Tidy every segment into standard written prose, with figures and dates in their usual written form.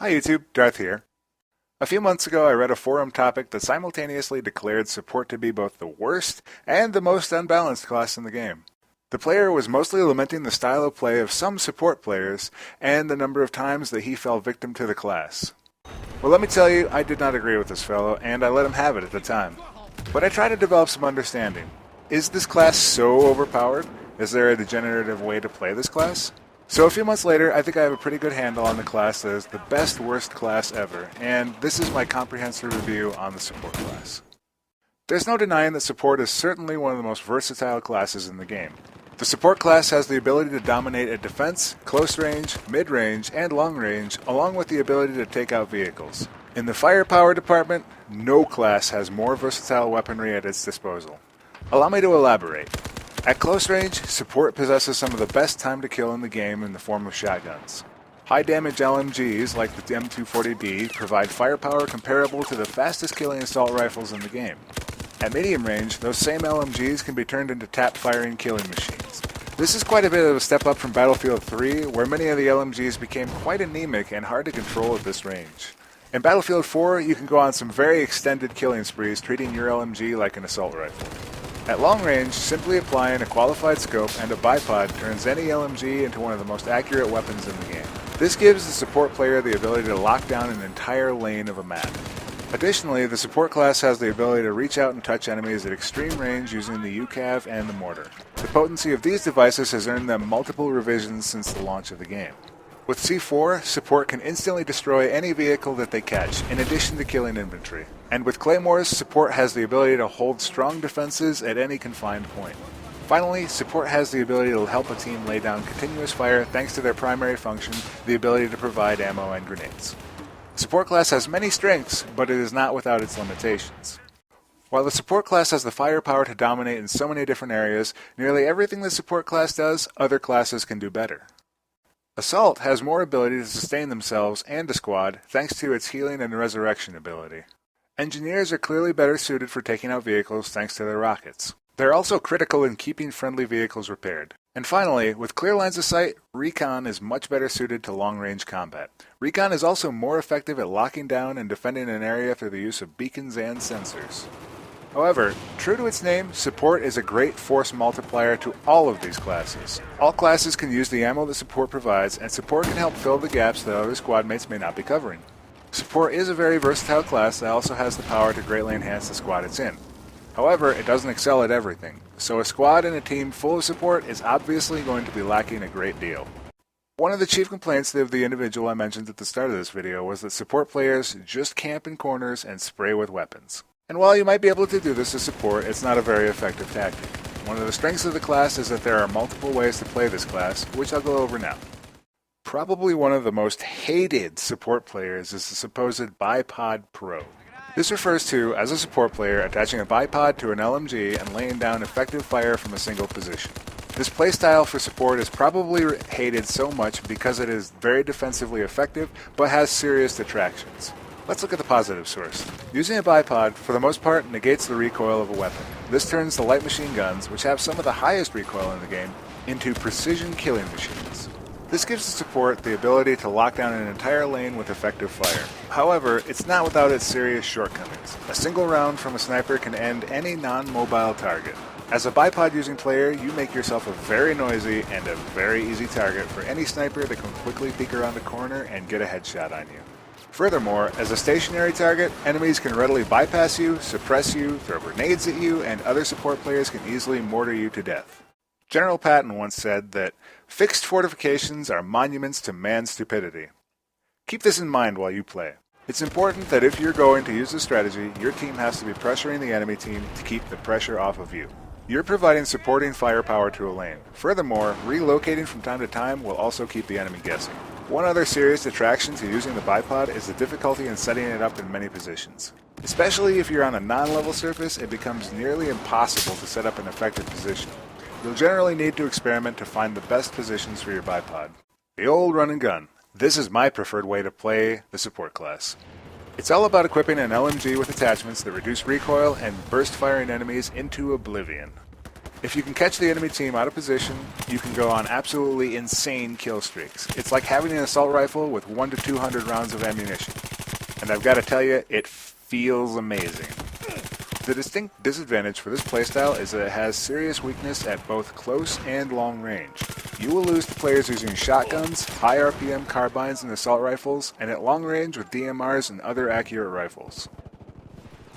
Hi YouTube, Darth here. A few months ago I read a forum topic that simultaneously declared support to be both the worst and the most unbalanced class in the game. The player was mostly lamenting the style of play of some support players and the number of times that he fell victim to the class. Well, let me tell you, I did not agree with this fellow, and I let him have it at the time. But I tried to develop some understanding. Is this class so overpowered? Is there a degenerative way to play this class? So a few months later, I think I have a pretty good handle on the class that is the best worst class ever, and this is my comprehensive review on the support class. There's no denying that support is certainly one of the most versatile classes in the game. The support class has the ability to dominate at defense, close range, mid-range, and long range, along with the ability to take out vehicles. In the firepower department, no class has more versatile weaponry at its disposal. Allow me to elaborate. At close range, support possesses some of the best time to kill in the game in the form of shotguns. High damage LMGs like the M240B provide firepower comparable to the fastest killing assault rifles in the game. At medium range, those same LMGs can be turned into tap-firing killing machines. This is quite a bit of a step up from Battlefield 3, where many of the LMGs became quite anemic and hard to control at this range. In Battlefield 4, you can go on some very extended killing sprees treating your LMG like an assault rifle. At long range, simply applying a qualified scope and a bipod turns any LMG into one of the most accurate weapons in the game. This gives the support player the ability to lock down an entire lane of a map. Additionally, the support class has the ability to reach out and touch enemies at extreme range using the UCAV and the mortar. The potency of these devices has earned them multiple revisions since the launch of the game. With C4, support can instantly destroy any vehicle that they catch, in addition to killing infantry. And with Claymores, support has the ability to hold strong defenses at any confined point. Finally, support has the ability to help a team lay down continuous fire thanks to their primary function, the ability to provide ammo and grenades. The support class has many strengths, but it is not without its limitations. While the support class has the firepower to dominate in so many different areas, nearly everything the support class does, other classes can do better. Assault has more ability to sustain themselves and a squad thanks to its healing and resurrection ability. Engineers are clearly better suited for taking out vehicles thanks to their rockets. They're also critical in keeping friendly vehicles repaired. And finally, with clear lines of sight, Recon is much better suited to long-range combat. Recon is also more effective at locking down and defending an area through the use of beacons and sensors. However, true to its name, support is a great force multiplier to all of these classes. All classes can use the ammo that support provides, and support can help fill the gaps that other squad mates may not be covering. Support is a very versatile class that also has the power to greatly enhance the squad it's in. However, it doesn't excel at everything, so a squad and a team full of support is obviously going to be lacking a great deal. One of the chief complaints of the individual I mentioned at the start of this video was that support players just camp in corners and spray with weapons. And while you might be able to do this as support, it's not a very effective tactic. One of the strengths of the class is that there are multiple ways to play this class, which I'll go over now. Probably one of the most hated support players is the supposed Bipod Pro. This refers to, as a support player, attaching a bipod to an LMG and laying down effective fire from a single position. This playstyle for support is probably hated so much because it is very defensively effective, but has serious detractions. Let's look at the positive source. Using a bipod, for the most part, negates the recoil of a weapon. This turns the light machine guns, which have some of the highest recoil in the game, into precision killing machines. This gives the support the ability to lock down an entire lane with effective fire. However, it's not without its serious shortcomings. A single round from a sniper can end any non-mobile target. As a bipod-using player, you make yourself a very noisy and a very easy target for any sniper that can quickly peek around a corner and get a headshot on you. Furthermore, as a stationary target, enemies can readily bypass you, suppress you, throw grenades at you, and other support players can easily mortar you to death. General Patton once said that fixed fortifications are monuments to man's stupidity. Keep this in mind while you play. It's important that if you're going to use this strategy, your team has to be pressuring the enemy team to keep the pressure off of you. You're providing supporting firepower to a lane. Furthermore, relocating from time to time will also keep the enemy guessing. One other serious detraction to using the bipod is the difficulty in setting it up in many positions. Especially if you're on a non-level surface, it becomes nearly impossible to set up an effective position. You'll generally need to experiment to find the best positions for your bipod. The old run and gun. This is my preferred way to play the support class. It's all about equipping an LMG with attachments that reduce recoil and burst firing enemies into oblivion. If you can catch the enemy team out of position, you can go on absolutely insane kill streaks. It's like having an assault rifle with 100 to 200 rounds of ammunition. And I've got to tell you, it feels amazing. The distinct disadvantage for this playstyle is that it has serious weakness at both close and long range. You will lose to players using shotguns, high RPM carbines and assault rifles, and at long range with DMRs and other accurate rifles.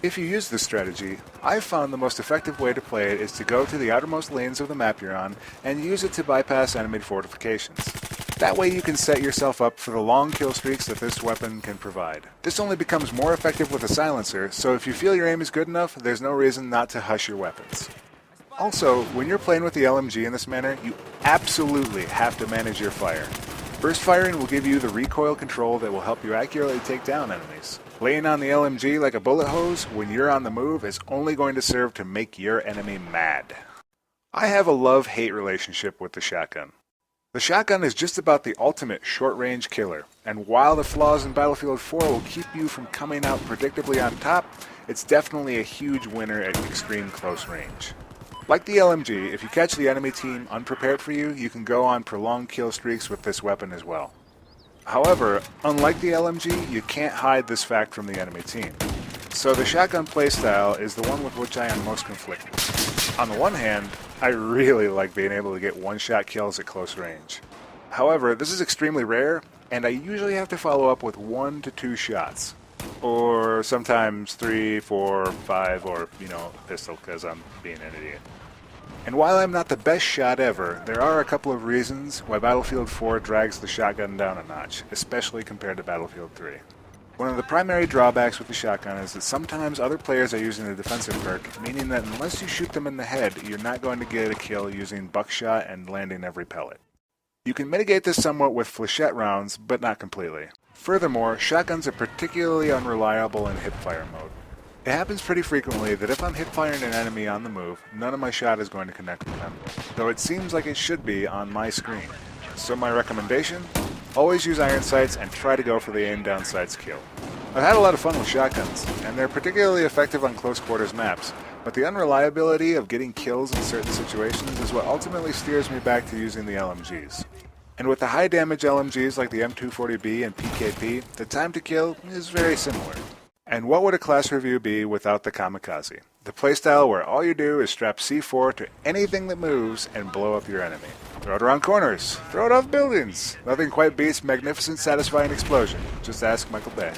If you use this strategy, I've found the most effective way to play it is to go to the outermost lanes of the map you're on and use it to bypass enemy fortifications. That way you can set yourself up for the long kill streaks that this weapon can provide. This only becomes more effective with a silencer, so if you feel your aim is good enough, there's no reason not to hush your weapons. Also, when you're playing with the LMG in this manner, you absolutely have to manage your fire. Burst firing will give you the recoil control that will help you accurately take down enemies. Laying on the LMG like a bullet hose when you're on the move is only going to serve to make your enemy mad. I have a love-hate relationship with the shotgun. The shotgun is just about the ultimate short-range killer, and while the flaws in Battlefield 4 will keep you from coming out predictably on top, it's definitely a huge winner at extreme close range. Like the LMG, if you catch the enemy team unprepared for you, you can go on prolonged kill streaks with this weapon as well. However, unlike the LMG, you can't hide this fact from the enemy team. So the shotgun playstyle is the one with which I am most conflicted. On the one hand, I really like being able to get one-shot kills at close range. However, this is extremely rare, and I usually have to follow up with 1 to 2 shots. Or sometimes 3, 4, 5, or, a pistol because I'm being an idiot. And while I'm not the best shot ever, there are a couple of reasons why Battlefield 4 drags the shotgun down a notch, especially compared to Battlefield 3. One of the primary drawbacks with the shotgun is that sometimes other players are using the defensive perk, meaning that unless you shoot them in the head, you're not going to get a kill using buckshot and landing every pellet. You can mitigate this somewhat with flechette rounds, but not completely. Furthermore, shotguns are particularly unreliable in hipfire mode. It happens pretty frequently that if I'm hipfiring an enemy on the move, none of my shot is going to connect with them, though it seems like it should be on my screen. So my recommendation? Always use iron sights and try to go for the aim down sights kill. I've had a lot of fun with shotguns, and they're particularly effective on close quarters maps, but the unreliability of getting kills in certain situations is what ultimately steers me back to using the LMGs. And with the high damage LMGs like the M240B and PKP, the time to kill is very similar. And what would a class review be without the Kamikaze? The playstyle where all you do is strap C4 to anything that moves and blow up your enemy. Throw it around corners, throw it off buildings. Nothing quite beats magnificent, satisfying explosion. Just ask Michael Bay.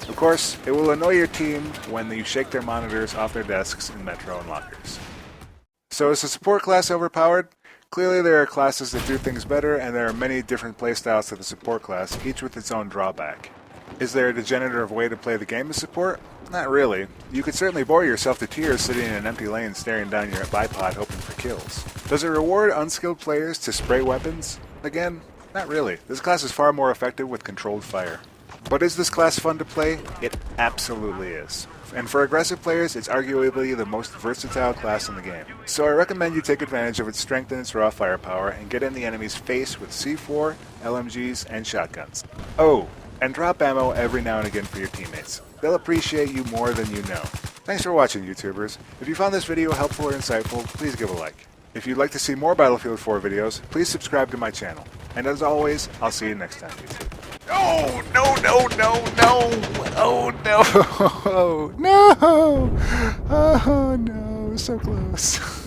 Of course, it will annoy your team when you shake their monitors off their desks in Metro and lockers. So is the support class overpowered? Clearly there are classes that do things better, and there are many different playstyles to the support class, each with its own drawback. Is there a degenerative way to play the game as support? Not really. You could certainly bore yourself to tears sitting in an empty lane staring down your bipod hoping for kills. Does it reward unskilled players to spray weapons? Again, not really. This class is far more effective with controlled fire. But is this class fun to play? It absolutely is. And for aggressive players, it's arguably the most versatile class in the game. So I recommend you take advantage of its strength and its raw firepower and get in the enemy's face with C4, LMGs, and shotguns. Oh, and drop ammo every now and again for your teammates. They'll appreciate you more than you know. Thanks for watching, YouTubers. If you found this video helpful or insightful, please give a like. If you'd like to see more Battlefield 4 videos, please subscribe to my channel. And as always, I'll see you next time, YouTube. Oh, no, no, no, no! Oh, no! Oh, no! Oh, no! So close.